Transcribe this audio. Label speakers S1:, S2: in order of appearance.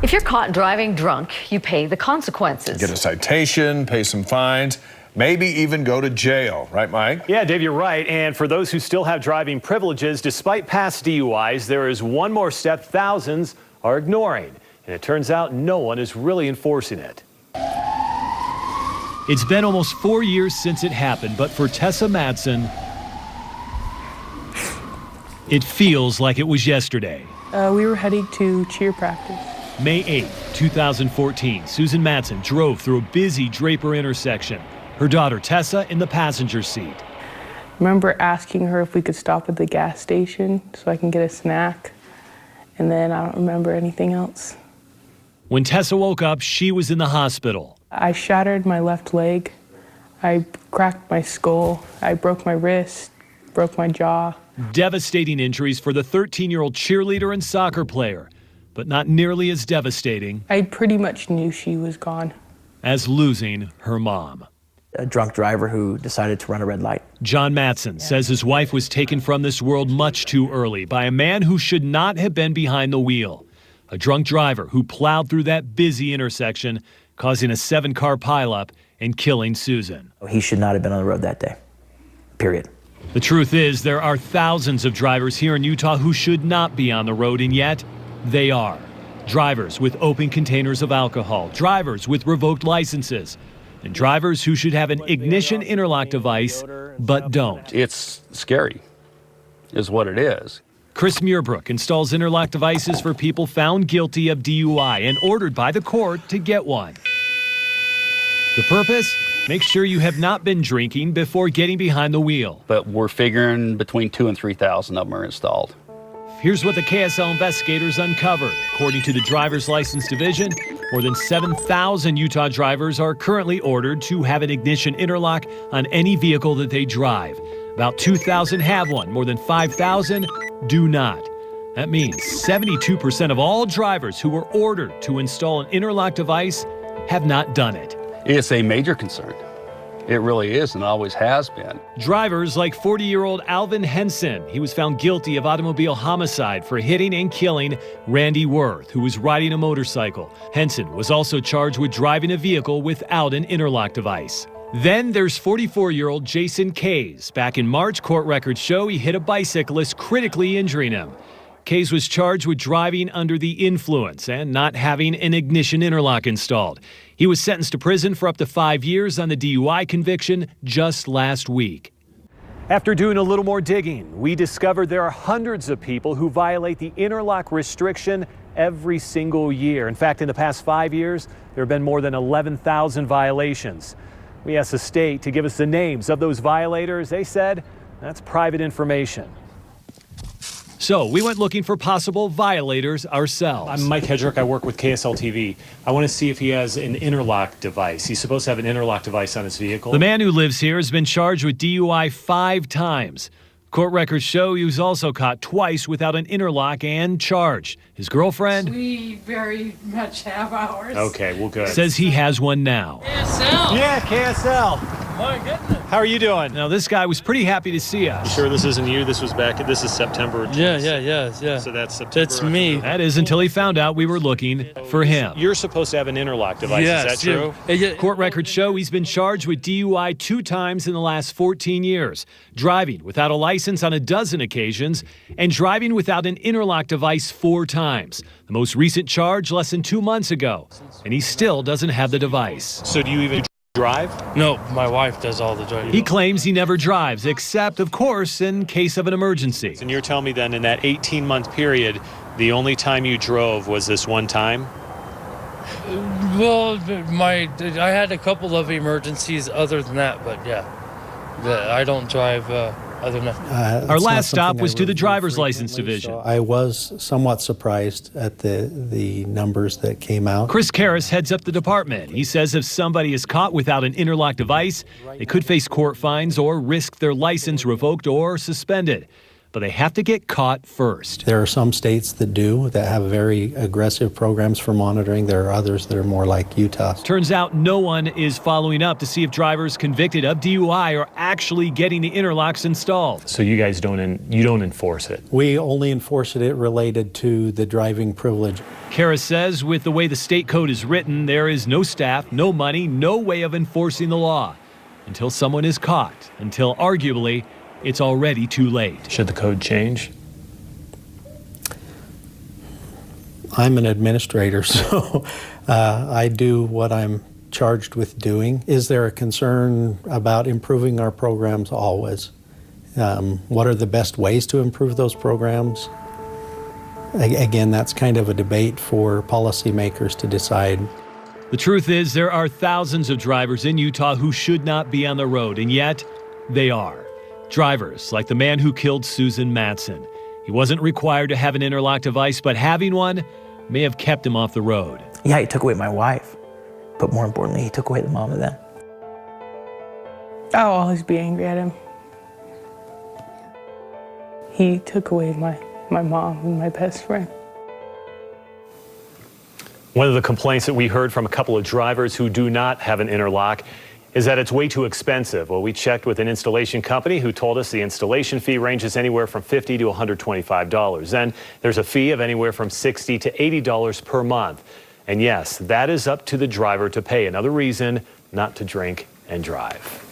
S1: If you're caught driving drunk, you pay the consequences.
S2: Get a citation, pay some fines, maybe even go to jail. Right, Mike?
S3: Yeah, Dave, you're right. And for those who still have driving privileges, despite past DUIs, there is one more step thousands are ignoring. And it turns out no one is really enforcing it. It's been almost 4 years since it happened, but for TESSA MADSEN, it feels like it was yesterday.
S4: We were heading to cheer practice.
S3: May 8, 2014, Susan Madsen drove through a busy Draper intersection. Her daughter Tessa in the passenger seat.
S4: I remember asking her if we could stop at the gas station so I can get a snack, and then I don't remember anything else.
S3: When Tessa woke up, she was in the hospital.
S4: I shattered my left leg, I cracked my skull, I broke my wrist, broke my jaw.
S3: Devastating injuries for the 13-year-old cheerleader and soccer player, but not nearly as devastating.
S4: I pretty much knew she was gone.
S3: As losing her mom.
S5: A drunk driver who decided to run a red light.
S3: John Madsen says his wife was taken from this world much too early by a man who should not have been behind the wheel. A drunk driver who plowed through that busy intersection, causing a 7-car pileup and killing Susan.
S5: He should not have been on the road that day, period.
S3: The truth is, there are thousands of drivers here in Utah who should not be on the road, and yet they are. Drivers with open containers of alcohol, drivers with revoked licenses, and drivers who should have an ignition interlock device but don't.
S6: It's scary, is what it is.
S3: Chris MUIRBROOK installs interlock devices for people found guilty of DUI and ordered by the court to get one. The purpose? Make sure you have not been drinking before getting behind the wheel.
S6: But we're figuring between 2,000 and 3,000 of them are installed.
S3: Here's what the KSL Investigators uncovered. According to the Driver's License Division, more than 7,000 Utah drivers are currently ordered to have an ignition interlock on any vehicle that they drive. About 2,000 have one, more than 5,000 do not. That means 72% of all drivers who were ordered to install an interlock device have not done it.
S6: It's a major concern. It really is and always has been.
S3: Drivers like 40-year-old ALVIN HENSON. He was found guilty of automobile homicide for hitting and killing Randy Worth, who was riding a motorcycle. Henson was also charged with driving a vehicle without an interlock device. Then there's 44-year-old Jason Kays. Back in March, court records show he hit a bicyclist, critically injuring him. Kays was charged with driving under the influence and not having an ignition interlock installed. He was sentenced to prison for up to 5 years on the DUI conviction just last week. After doing a little more digging, we discovered there are hundreds of people who violate the interlock restriction every single year. In fact, in the past 5 years, there have been more than 11,000 violations. We asked the state to give us the names of those violators. They said that's private information. So we went looking for possible violators ourselves. I'm Mike Hedrick. I work with KSL TV. I want to see if he has an interlock device. He's supposed to have an interlock device on his vehicle. The man who lives here has been charged with DUI 5 times. Court records show he was also caught twice without an interlock and charged. His girlfriend?
S7: We very much have ours.
S3: Okay, well, good. Says he has one now.
S7: KSL.
S3: Yeah, KSL.
S7: My goodness.
S3: How are you doing? Now, this guy was pretty happy to see us.
S8: You sure this isn't you? This is September.
S7: Yeah.
S8: So that's September.
S7: That's me.
S3: That is until he found out we were looking for him.
S8: You're supposed to have an interlock device.
S7: Yes,
S8: is that true?
S7: Yeah.
S3: Court records show he's been charged with DUI 2 times in the last 14 years, driving without a license on a dozen occasions, and driving without an interlock device 4 times. The most recent charge less than 2 months ago, and he still doesn't have the device.
S8: So do you even drive?
S7: No, my wife does all the driving.
S3: He claims he never drives, except, of course, in case of an emergency.
S8: And you're telling me then in that 18-month period, the only time you drove was this one time?
S7: Well, I had a couple of emergencies other than that, but yeah, I don't drive other than that.
S3: Our last stop was to the Driver's License Division.
S9: So I was somewhat surprised at the numbers that came out.
S3: Chris Karras heads up the department. He says if somebody is caught without an interlock device, they could face court fines or risk their license revoked or suspended. but they have to get caught first.
S9: There are some states that have very aggressive programs for monitoring. There are others that are more like Utah.
S3: Turns out no one is following up to see if drivers convicted of DUI are actually getting the interlocks installed.
S8: So you guys don't enforce it?
S9: We only enforce it related to the driving privilege.
S3: Kara says with the way the state code is written, there is no staff, no money, no way of enforcing the law until someone is caught, until arguably it's already too late.
S8: Should the code change?
S9: I'm an administrator, so I do what I'm charged with doing. Is there a concern about improving our programs? Always. What are the best ways to improve those programs? Again, that's kind of a debate for policymakers to decide.
S3: The truth is there are thousands of drivers in Utah who should not be on the road, and yet they are. Drivers like the man who killed Susan MADSEN. He wasn't required to have an interlock device, but having one may have kept him off the road.
S5: Yeah, he took away my wife, but more importantly, he took away the mom of them.
S4: I'll always be angry at him. He took away my mom and my best friend.
S8: One of the complaints that we heard from a couple of drivers who do not have an interlock is that it's way too expensive. Well, we checked with an installation company who told us the installation fee ranges anywhere from $50 to $125. Then there's a fee of anywhere from $60 to $80 per month. And yes, that is up to the driver to pay. Another reason not to drink and drive.